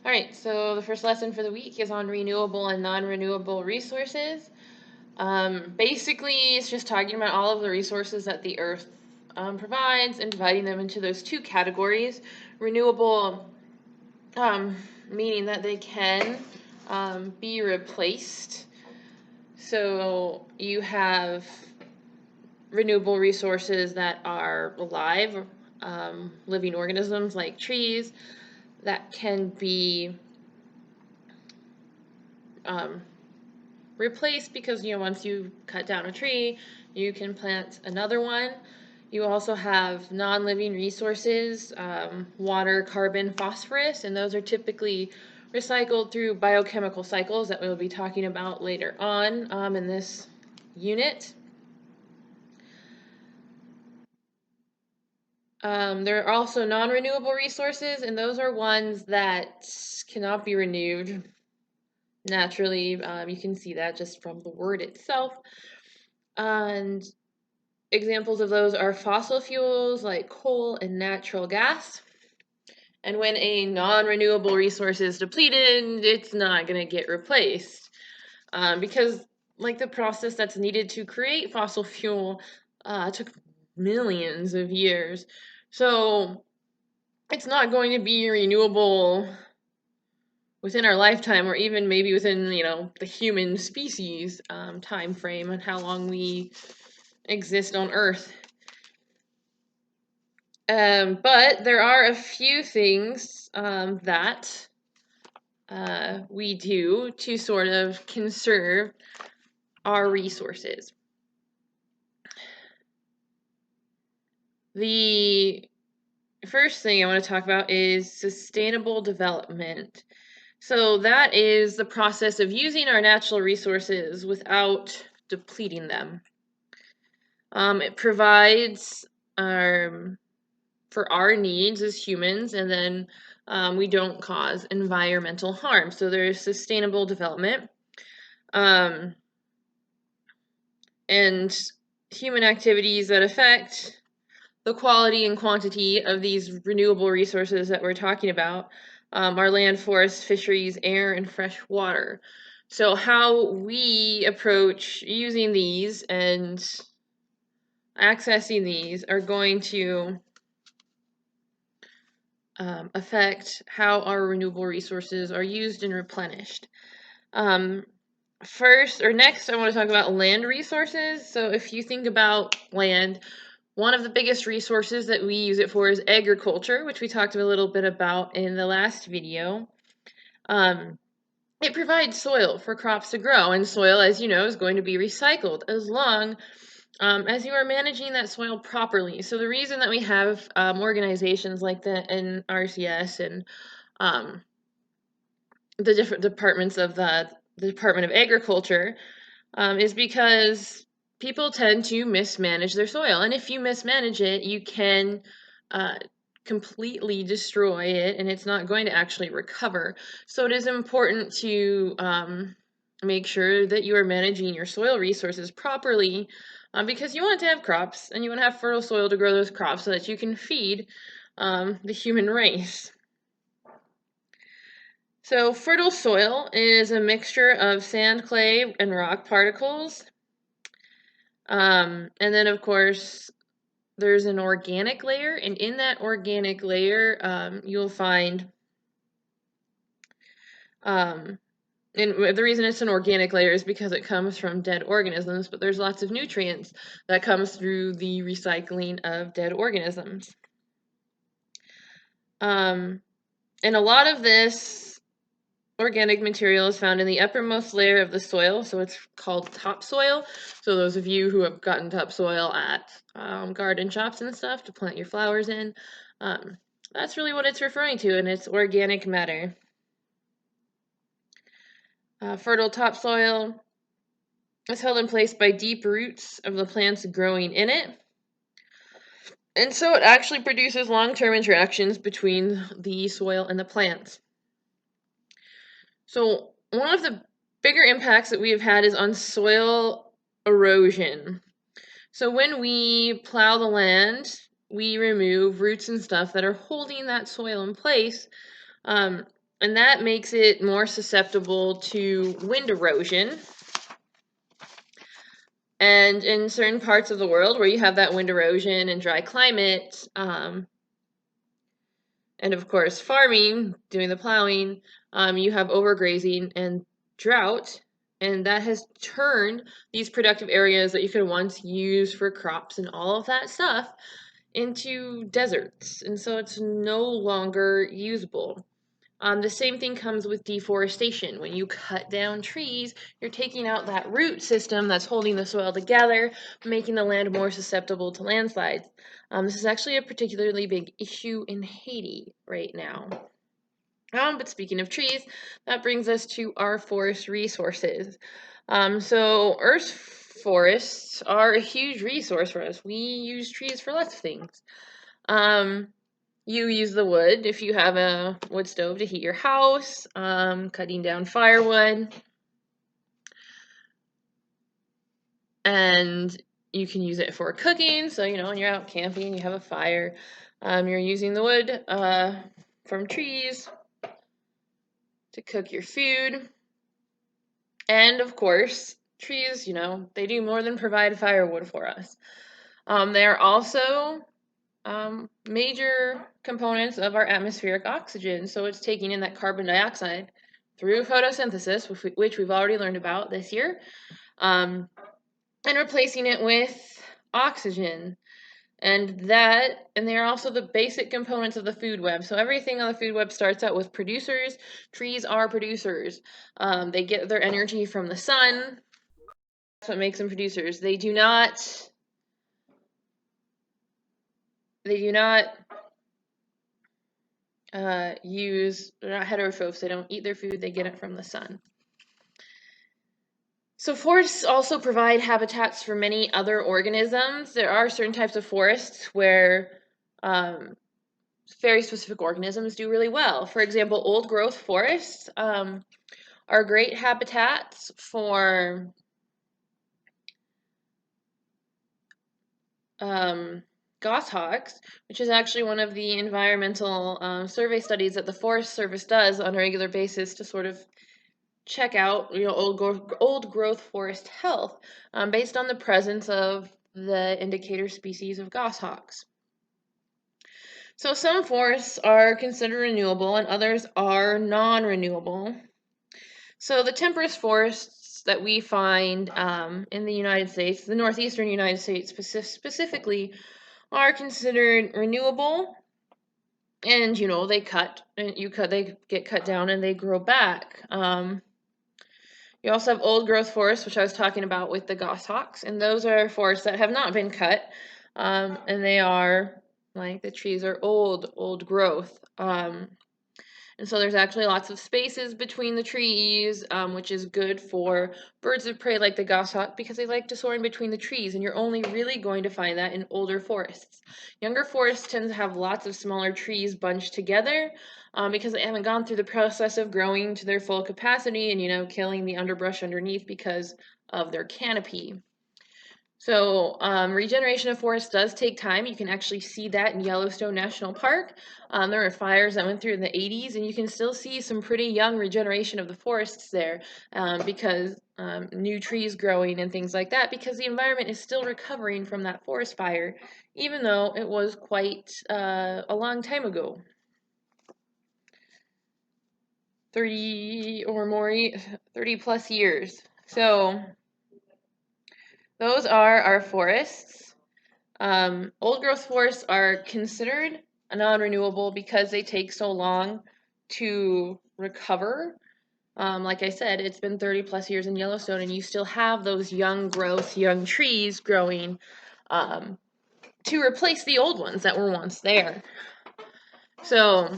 All right, so the first lesson for the week is on renewable and non-renewable resources. Basically, it's just talking about all of the resources that the earth provides and dividing them into those two categories. Renewable, meaning that they can be replaced. So you have renewable resources that are alive, living organisms like trees that can be replaced because once you cut down a tree, you can plant another one. You also have non-living resources, water, carbon, phosphorus, and those are typically recycled through biochemical cycles that we'll be talking about later on in this unit. There are also non-renewable resources, and those are ones that cannot be renewed naturally. You can see that just from the word itself. And examples of those are fossil fuels like coal and natural gas. And when a non-renewable resource is depleted, it's not going to get replaced because the process that's needed to create fossil fuel took millions of years. So it's not going to be renewable within our lifetime, or even maybe within the human species time frame and how long we exist on Earth. But there are a few things that we do to sort of conserve our resources. The first thing I want to talk about is sustainable development. So that is the process of using our natural resources without depleting them. It provides for our needs as humans, and then we don't cause environmental harm. So there's sustainable development. And human activities that affect the quality and quantity of these renewable resources that we're talking about are land, forests, fisheries, air, and fresh water. So how we approach using these and accessing these are going to affect how our renewable resources are used and replenished. Next, I want to talk about land resources. So if you think about land, one of the biggest resources that we use it for is agriculture, which we talked a little bit about in the last video. It provides soil for crops to grow, and soil, as you know, is going to be recycled as long as you are managing that soil properly. So the reason that we have organizations like the NRCS and the different departments of the Department of Agriculture is because people tend to mismanage their soil. And if you mismanage it, you can completely destroy it, and it's not going to actually recover. So it is important to make sure that you are managing your soil resources properly because you want to have crops, and you want to have fertile soil to grow those crops so that you can feed the human race. So fertile soil is a mixture of sand, clay, and rock particles. And then, of course, there's an organic layer, and in that organic layer, you'll find, and the reason it's an organic layer is because it comes from dead organisms, but there's lots of nutrients that comes through the recycling of dead organisms. And a lot of this organic material is found in the uppermost layer of the soil, so it's called topsoil. So those of you who have gotten topsoil at garden shops and stuff to plant your flowers in, that's really what it's referring to, and it's organic matter. Fertile topsoil is held in place by deep roots of the plants growing in it. And so it actually produces long-term interactions between the soil and the plants. So one of the bigger impacts that we have had is on soil erosion. So when we plow the land, we remove roots and stuff that are holding that soil in place. And And that makes it more susceptible to wind erosion. And in certain parts of the world where you have that wind erosion and dry climate, and of course farming, doing the plowing, you have overgrazing and drought, and that has turned these productive areas that you could once use for crops and all of that stuff into deserts, and so it's no longer usable. The same thing comes with deforestation. When you cut down trees, you're taking out that root system that's holding the soil together, making the land more susceptible to landslides. This is actually a particularly big issue in Haiti right now. But speaking of trees, that brings us to our forest resources. So Earth's forests are a huge resource for us. We use trees for lots of things. You use the wood if you have a wood stove to heat your house, cutting down firewood, and you can use it for cooking. So, when you're out camping, you have a fire, you're using the wood from trees to cook your food. And of course, trees, they do more than provide firewood for us. They are also major components of our atmospheric oxygen. So it's taking in that carbon dioxide through photosynthesis, which we've already learned about this year, and replacing it with oxygen. And they are also the basic components of the food web. So everything on the food web starts out with producers. Trees are producers. They get their energy from the sun. That's what makes them producers. They do not they're not heterotrophs. They don't eat their food. They get it from the sun. So forests also provide habitats for many other organisms. There are certain types of forests where very specific organisms do really well. For example, old growth forests are great habitats for goshawks, which is actually one of the environmental survey studies that the Forest Service does on a regular basis to sort of check out old growth forest health based on the presence of the indicator species of goshawks. So some forests are considered renewable and others are non-renewable. So the temperate forests that we find in the United States, the northeastern United States specifically, are considered renewable. And they get cut down and they grow back. You also have old growth forests, which I was talking about with the goshawks, and those are forests that have not been cut, and they are like the trees are old growth. And so there's actually lots of spaces between the trees, which is good for birds of prey like the goshawk because they like to soar in between the trees, and you're only really going to find that in older forests. Younger forests tend to have lots of smaller trees bunched together because they haven't gone through the process of growing to their full capacity and, killing the underbrush underneath because of their canopy. So regeneration of forests does take time. You can actually see that in Yellowstone National Park. There were fires that went through in the 80s, and you can still see some pretty young regeneration of the forests there because new trees growing and things like that, because the environment is still recovering from that forest fire, even though it was quite a long time ago. 30 plus years. So those are our forests. Old growth forests are considered non-renewable because they take so long to recover. Like I said, it's been 30 plus years in Yellowstone and you still have those young trees growing to replace the old ones that were once there. So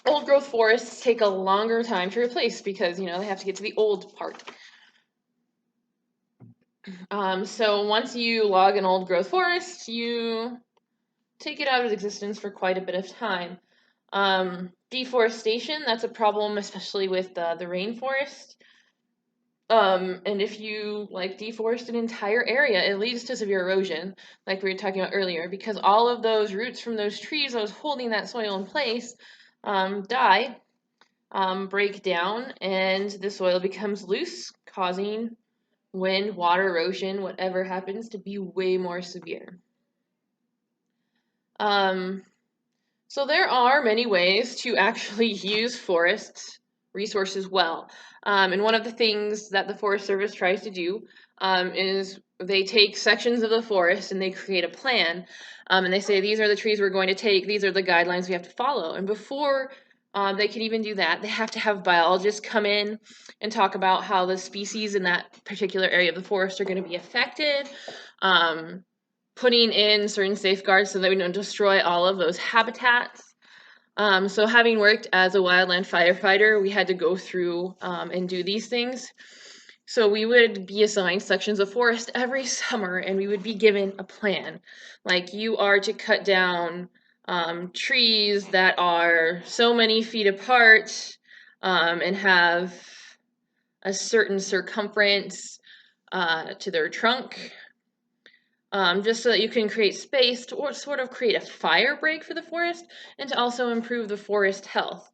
old growth forests take a longer time to replace because, they have to get to the old part. So once you log an old growth forest, you take it out of existence for quite a bit of time. Deforestation, that's a problem, especially with the rainforest. And if you deforest an entire area, it leads to severe erosion, like we were talking about earlier, because all of those roots from those trees that was holding that soil in place die. break down, and the soil becomes loose, causing wind, water erosion, whatever happens to be way more severe. Um, so there are many ways to actually use forest resources well. And one of the things that the Forest Service tries to do is they take sections of the forest and they create a plan. And they say, these are the trees we're going to take, these are the guidelines we have to follow. And before they can even do that, they have to have biologists come in and talk about how the species in that particular area of the forest are going to be affected. Putting in certain safeguards so that we don't destroy all of those habitats. So having worked as a wildland firefighter, we had to go through and do these things. So we would be assigned sections of forest every summer, and we would be given a plan. Like, you are to cut down trees that are so many feet apart and have a certain circumference to their trunk. Just so that you can create space to or sort of create a fire break for the forest and to also improve the forest health.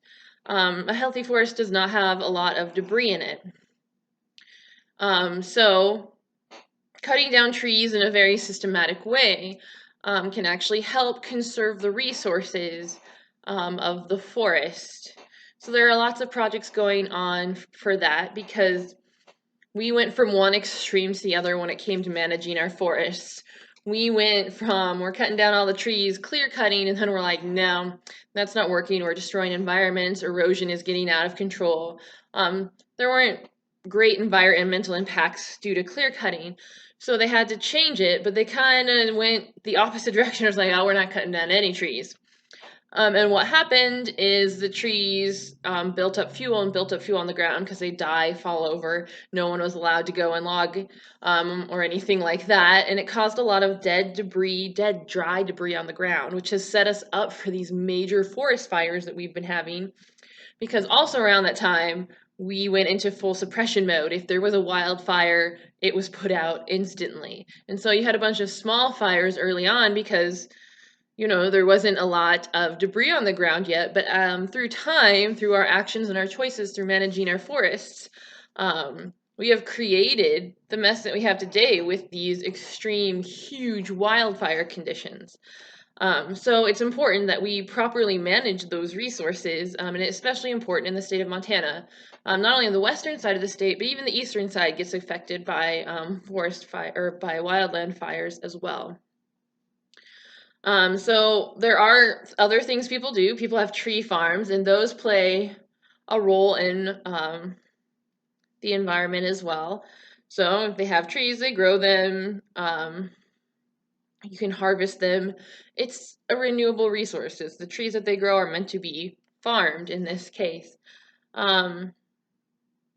A healthy forest does not have a lot of debris in it. So cutting down trees in a very systematic way can actually help conserve the resources of the forest. So there are lots of projects going on for that, because we went from one extreme to the other when it came to managing our forests. We went from, we're cutting down all the trees, clear cutting, and then we're like, no, that's not working. We're destroying environments. Erosion is getting out of control. There weren't great environmental impacts due to clear cutting, so they had to change it, but they kind of went the opposite direction. It was like, oh, we're not cutting down any trees. And what happened is the trees built up fuel on the ground because they die, fall over. No one was allowed to go and log or anything like that. And it caused a lot of dead dry debris on the ground, which has set us up for these major forest fires that we've been having. Because also around that time, we went into full suppression mode. If there was a wildfire, it was put out instantly. And so you had a bunch of small fires early on because there wasn't a lot of debris on the ground yet, but through time, through our actions and our choices, through managing our forests, we have created the mess that we have today with these extreme, huge wildfire conditions. So it's important that we properly manage those resources, and it's especially important in the state of Montana. Not only on the western side of the state, but even the eastern side gets affected by forest fire or by wildland fires as well. So there are other things people do. People have tree farms, and those play a role in the environment as well. So if they have trees, they grow them. You can harvest them. It's a renewable resources. The trees that they grow are meant to be farmed in this case. And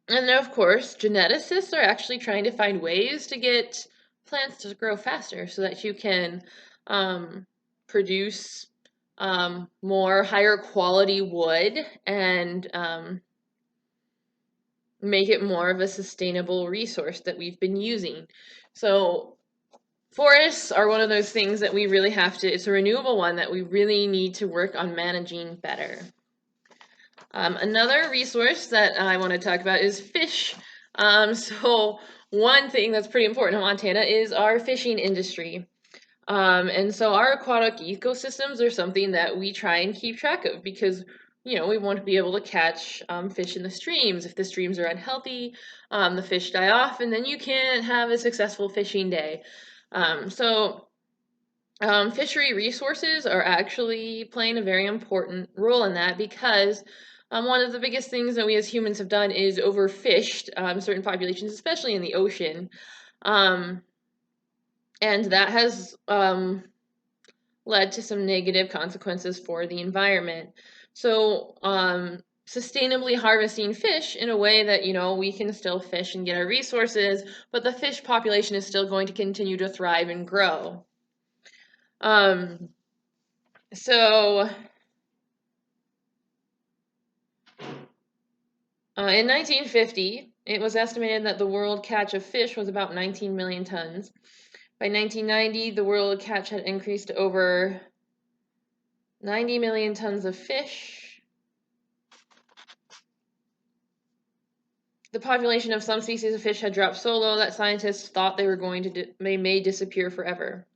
then, of course, geneticists are actually trying to find ways to get plants to grow faster so that you can produce more higher quality wood and make it more of a sustainable resource that we've been using. So forests are one of those things that we really have to, it's a renewable one that we really need to work on managing better. Another resource that I want to talk about is fish. So one thing that's pretty important in Montana is our fishing industry. And so our aquatic ecosystems are something that we try and keep track of because, we want to be able to catch fish in the streams. If the streams are unhealthy, the fish die off, and then you can't have a successful fishing day. So fishery resources are actually playing a very important role in that because one of the biggest things that we as humans have done is overfished certain populations, especially in the ocean. And that has led to some negative consequences for the environment. So, sustainably harvesting fish in a way that, we can still fish and get our resources, but the fish population is still going to continue to thrive and grow. So, in 1950, it was estimated that the world catch of fish was about 19 million tons. By 1990, the world catch had increased to over 90 million tons of fish. the population of some species of fish had dropped so low that scientists thought they were going to they may disappear forever.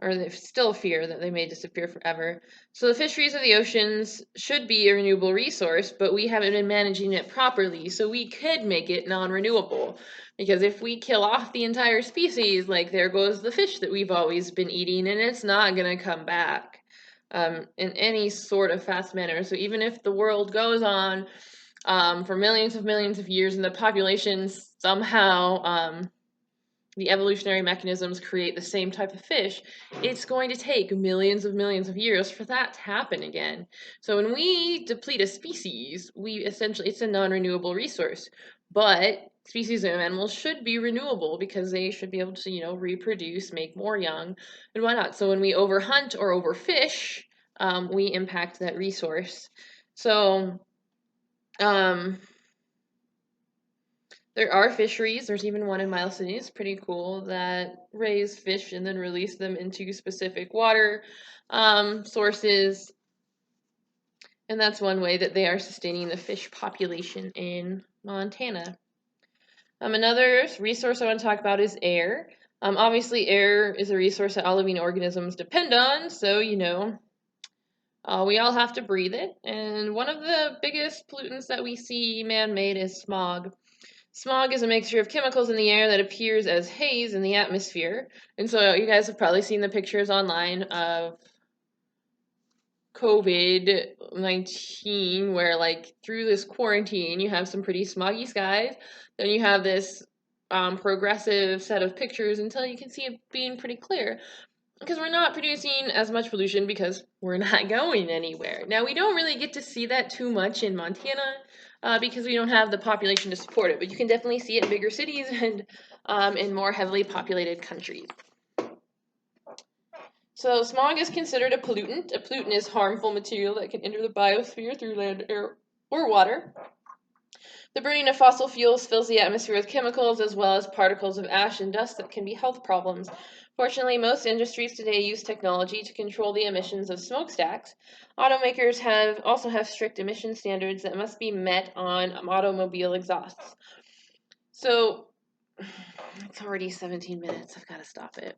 Or they still fear that they may disappear forever. So the fisheries of the oceans should be a renewable resource, but we haven't been managing it properly, so we could make it non-renewable. Because if we kill off the entire species, like there goes the fish that we've always been eating, and it's not gonna come back in any sort of fast manner. So even if the world goes on for millions of years and the population somehow the evolutionary mechanisms create the same type of fish, it's going to take millions of years for that to happen again. So when we deplete a species, we essentially, it's a non-renewable resource. But species of animals should be renewable because they should be able to, reproduce, make more young, and whatnot. So when we overhunt or overfish, we impact that resource. So, um, there are fisheries, there's even one in Miles City, it's pretty cool, that raise fish and then release them into specific water sources. And that's one way that they are sustaining the fish population in Montana. Another resource I want to talk about is air. Obviously, air is a resource that all living organisms depend on, so, we all have to breathe it. And one of the biggest pollutants that we see man-made is smog. Smog is a mixture of chemicals in the air that appears as haze in the atmosphere. And so you guys have probably seen the pictures online of COVID-19 where like through this quarantine you have some pretty smoggy skies. Then you have this progressive set of pictures until you can see it being pretty clear. Because we're not producing as much pollution because we're not going anywhere. Now, we don't really get to see that too much in Montana because we don't have the population to support it, but you can definitely see it in bigger cities and in more heavily populated countries. So, smog is considered a pollutant. A pollutant is harmful material that can enter the biosphere through land, air, or water. The burning of fossil fuels fills the atmosphere with chemicals as well as particles of ash and dust that can be health problems. Fortunately, most industries today use technology to control the emissions of smokestacks. Automakers also have strict emission standards that must be met on automobile exhausts. So, it's already 17 minutes. I've got to stop it.